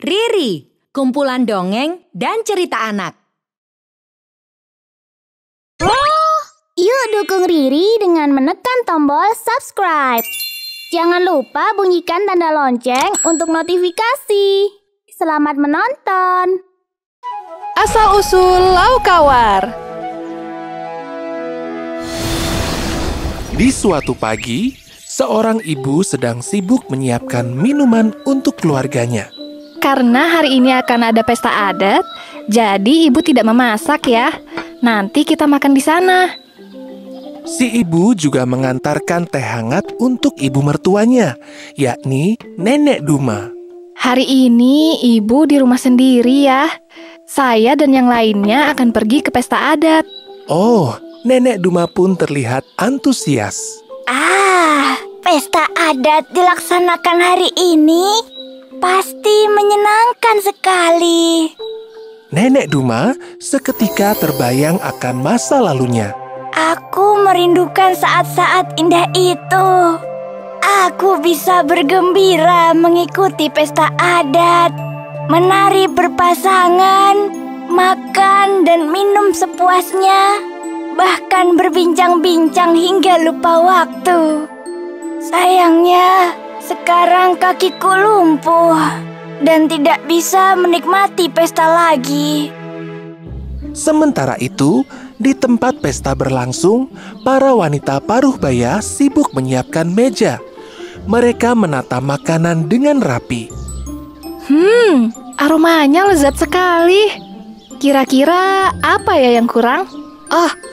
Riri, kumpulan dongeng dan cerita anak. Yuk dukung Riri dengan menekan tombol subscribe. Jangan lupa bunyikan tanda lonceng untuk notifikasi. Selamat menonton. Asal-usul Laukawar. Di suatu pagi, seorang ibu sedang sibuk menyiapkan minuman untuk keluarganya. Karena hari ini akan ada pesta adat, jadi ibu tidak memasak ya. Nanti kita makan di sana. Si ibu juga mengantarkan teh hangat untuk ibu mertuanya, yakni Nenek Duma. Hari ini ibu di rumah sendiri ya. Saya dan yang lainnya akan pergi ke pesta adat. Oh, Nenek Duma pun terlihat antusias. Pesta adat dilaksanakan hari ini. Pasti menyenangkan sekali. Nenek Duma seketika terbayang akan masa lalunya. Aku merindukan saat-saat indah itu. Aku bisa bergembira mengikuti pesta adat, menari berpasangan, makan dan minum sepuasnya, bahkan berbincang-bincang hingga lupa waktu. Sayangnya, sekarang kakiku lumpuh dan tidak bisa menikmati pesta lagi. Sementara itu, di tempat pesta berlangsung, para wanita paruh baya sibuk menyiapkan meja. Mereka menata makanan dengan rapi. Aromanya lezat sekali. Kira-kira apa ya yang kurang?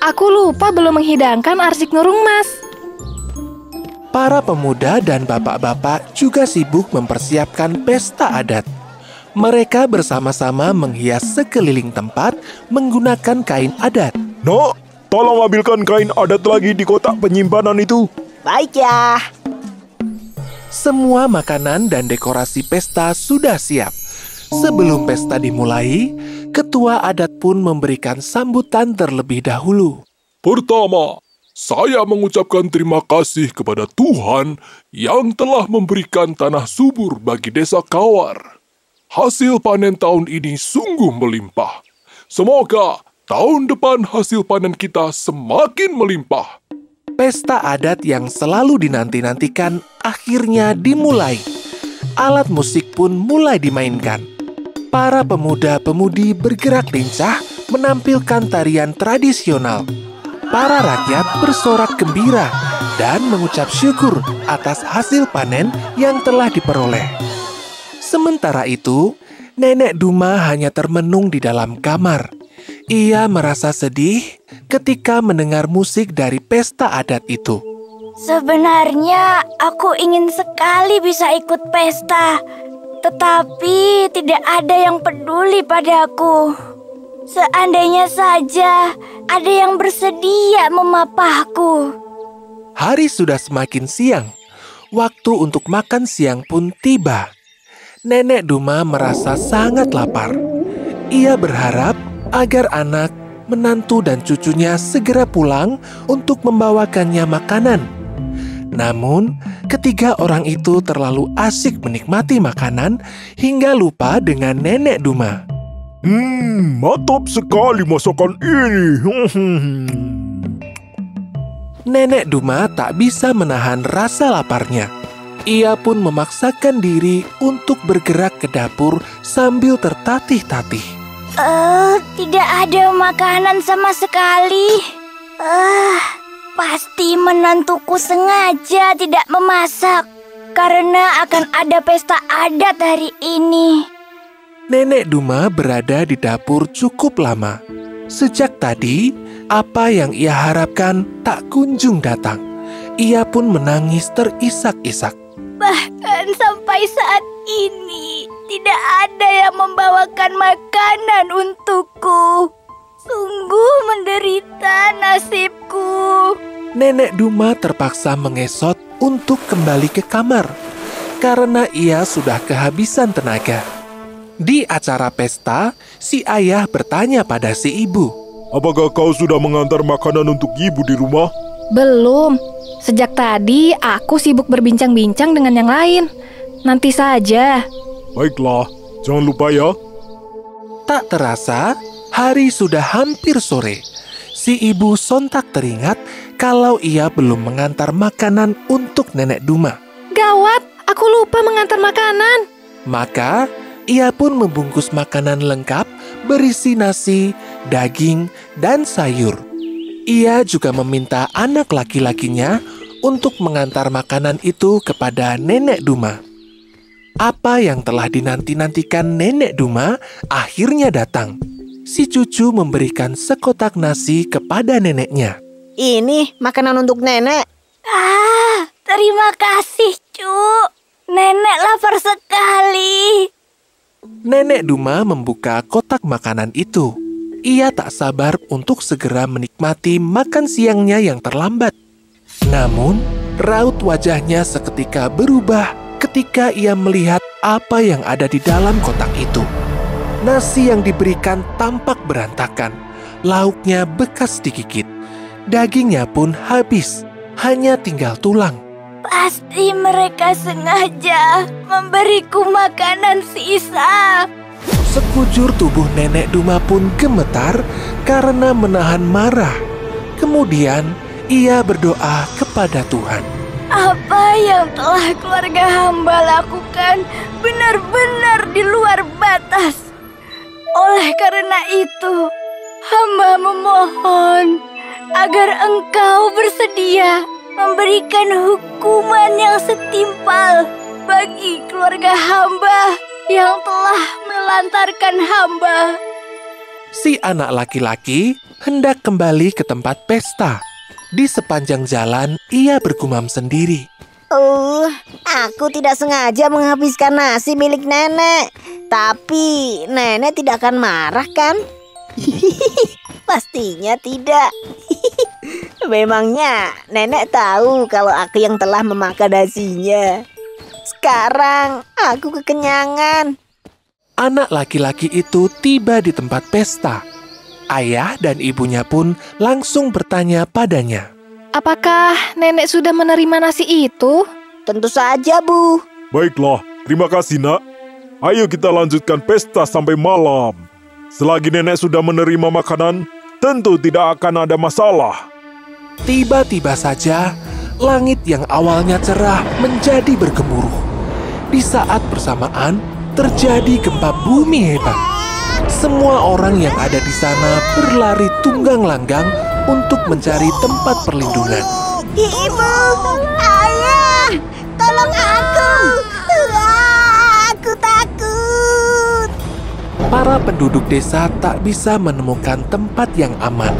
Aku lupa belum menghidangkan arsik nurung mas. Para pemuda dan bapak-bapak juga sibuk mempersiapkan pesta adat. Mereka bersama-sama menghias sekeliling tempat menggunakan kain adat. Nak, tolong ambilkan kain adat lagi di kotak penyimpanan itu. Baik ya. Semua makanan dan dekorasi pesta sudah siap. Sebelum pesta dimulai, ketua adat pun memberikan sambutan terlebih dahulu. Pertama, saya mengucapkan terima kasih kepada Tuhan yang telah memberikan tanah subur bagi desa Kawar. Hasil panen tahun ini sungguh melimpah. Semoga tahun depan hasil panen kita semakin melimpah. Pesta adat yang selalu dinanti-nantikan akhirnya dimulai. Alat musik pun mulai dimainkan. Para pemuda-pemudi bergerak lincah menampilkan tarian tradisional. Para rakyat bersorak gembira dan mengucap syukur atas hasil panen yang telah diperoleh. Sementara itu, Nenek Duma hanya termenung di dalam kamar. Ia merasa sedih ketika mendengar musik dari pesta adat itu. Sebenarnya aku ingin sekali bisa ikut pesta, tetapi tidak ada yang peduli padaku. Seandainya saja ada yang bersedia memapahku. Hari sudah semakin siang. Waktu untuk makan siang pun tiba. Nenek Duma merasa sangat lapar. Ia berharap agar anak, menantu dan cucunya segera pulang untuk membawakannya makanan. Namun, ketiga orang itu terlalu asyik menikmati makanan hingga lupa dengan Nenek Duma. Mantap sekali masakan ini. Nenek Duma tak bisa menahan rasa laparnya. Ia pun memaksakan diri untuk bergerak ke dapur sambil tertatih-tatih. Tidak ada makanan sama sekali. Pasti menantuku sengaja tidak memasak karena akan ada pesta adat hari ini. Nenek Duma berada di dapur cukup lama. Sejak tadi, apa yang ia harapkan tak kunjung datang. Ia pun menangis terisak-isak. Bahkan sampai saat ini tidak ada yang membawakan makanan untukku. Sungguh menderita nasibku. Nenek Duma terpaksa mengesot untuk kembali ke kamar karena ia sudah kehabisan tenaga. Di acara pesta, si ayah bertanya pada si ibu. Apakah kau sudah mengantar makanan untuk ibu di rumah? Belum. Sejak tadi aku sibuk berbincang-bincang dengan yang lain. Nanti saja. Baiklah, Jangan lupa ya. Tak terasa, hari sudah hampir sore. Si ibu sontak teringat kalau ia belum mengantar makanan untuk Nenek Duma. Gawat, aku lupa mengantar makanan. Maka, ia pun membungkus makanan lengkap berisi nasi, daging, dan sayur. Ia juga meminta anak laki-lakinya untuk mengantar makanan itu kepada Nenek Duma. Apa yang telah dinanti-nantikan Nenek Duma akhirnya datang. Si cucu memberikan sekotak nasi kepada neneknya. Ini makanan untuk nenek. Terima kasih, Cuk. Nenek lapar sekali. Nenek Duma membuka kotak makanan itu. Ia tak sabar untuk segera menikmati makan siangnya yang terlambat. Namun, raut wajahnya seketika berubah ketika ia melihat apa yang ada di dalam kotak itu. Nasi yang diberikan tampak berantakan, lauknya bekas digigit, dagingnya pun habis, hanya tinggal tulang. Pasti mereka sengaja memberiku makanan sisa. Sekujur tubuh Nenek Duma pun gemetar karena menahan marah. Kemudian, ia berdoa kepada Tuhan. Apa yang telah keluarga hamba lakukan benar-benar di luar batas. Oleh karena itu, hamba memohon agar Engkau bersedia memberikan hukuman yang setimpal bagi keluarga hamba yang telah melantarkan hamba. Si anak laki-laki hendak kembali ke tempat pesta. Di sepanjang jalan, ia bergumam sendiri. Aku tidak sengaja menghabiskan nasi milik nenek. Tapi nenek tidak akan marah kan? Pastinya tidak. Memangnya nenek tahu kalau aku yang telah memakan nasinya. Sekarang aku kekenyangan. Anak laki-laki itu tiba di tempat pesta. Ayah dan ibunya pun langsung bertanya padanya. Apakah nenek sudah menerima nasi itu? Tentu saja, Bu. Baiklah, terima kasih nak. Ayo kita lanjutkan pesta sampai malam. Selagi nenek sudah menerima makanan, tentu tidak akan ada masalah. Tiba-tiba saja, langit yang awalnya cerah menjadi bergemuruh. Di saat bersamaan, terjadi gempa bumi hebat. Semua orang yang ada di sana berlari tunggang-langgang untuk mencari tempat perlindungan. Ibu, ayah, tolong aku. Aku takut. Para penduduk desa tak bisa menemukan tempat yang aman.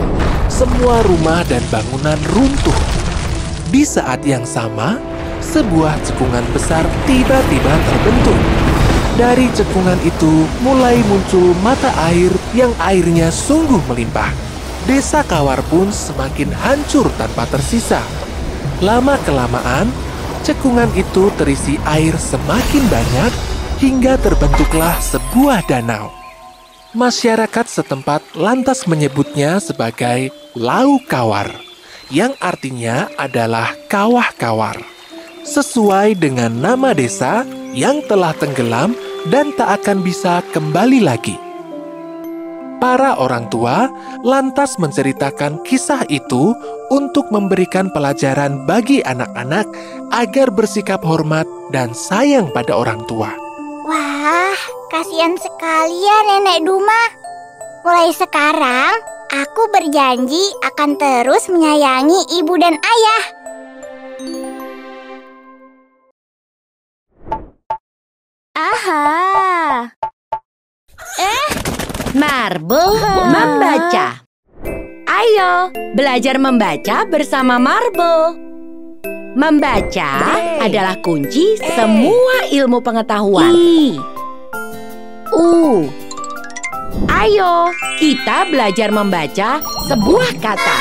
Semua rumah dan bangunan runtuh. Di saat yang sama, sebuah cekungan besar tiba-tiba terbentuk. Dari cekungan itu mulai muncul mata air yang airnya sungguh melimpah. Desa Kawar pun semakin hancur tanpa tersisa. Lama-kelamaan, cekungan itu terisi air semakin banyak hingga terbentuklah sebuah danau. Masyarakat setempat lantas menyebutnya sebagai Lau Kawar, yang artinya adalah kawah-kawar. Sesuai dengan nama desa yang telah tenggelam dan tak akan bisa kembali lagi. Para orang tua lantas menceritakan kisah itu untuk memberikan pelajaran bagi anak-anak agar bersikap hormat dan sayang pada orang tua. Wah, kasihan sekali ya Nenek Duma. Mulai sekarang, aku berjanji akan terus menyayangi ibu dan ayah. Aha. Marble membaca. Ayo, belajar membaca bersama Marble. Membaca adalah kunci semua ilmu pengetahuan. Ayo, kita belajar membaca sebuah kata.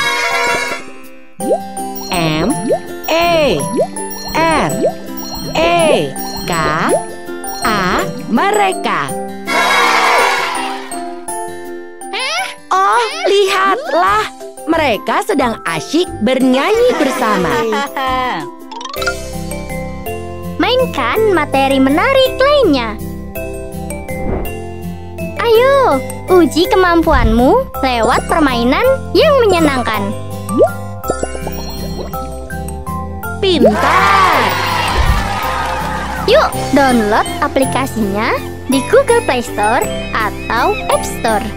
M-E-R-E-K-A, mereka. Oh, lihatlah, mereka sedang asyik bernyanyi bersama. Mainkan materi menarik lainnya. Ayo, uji kemampuanmu lewat permainan yang menyenangkan. Pintar. Yuk, download aplikasinya di Google Play Store atau App Store.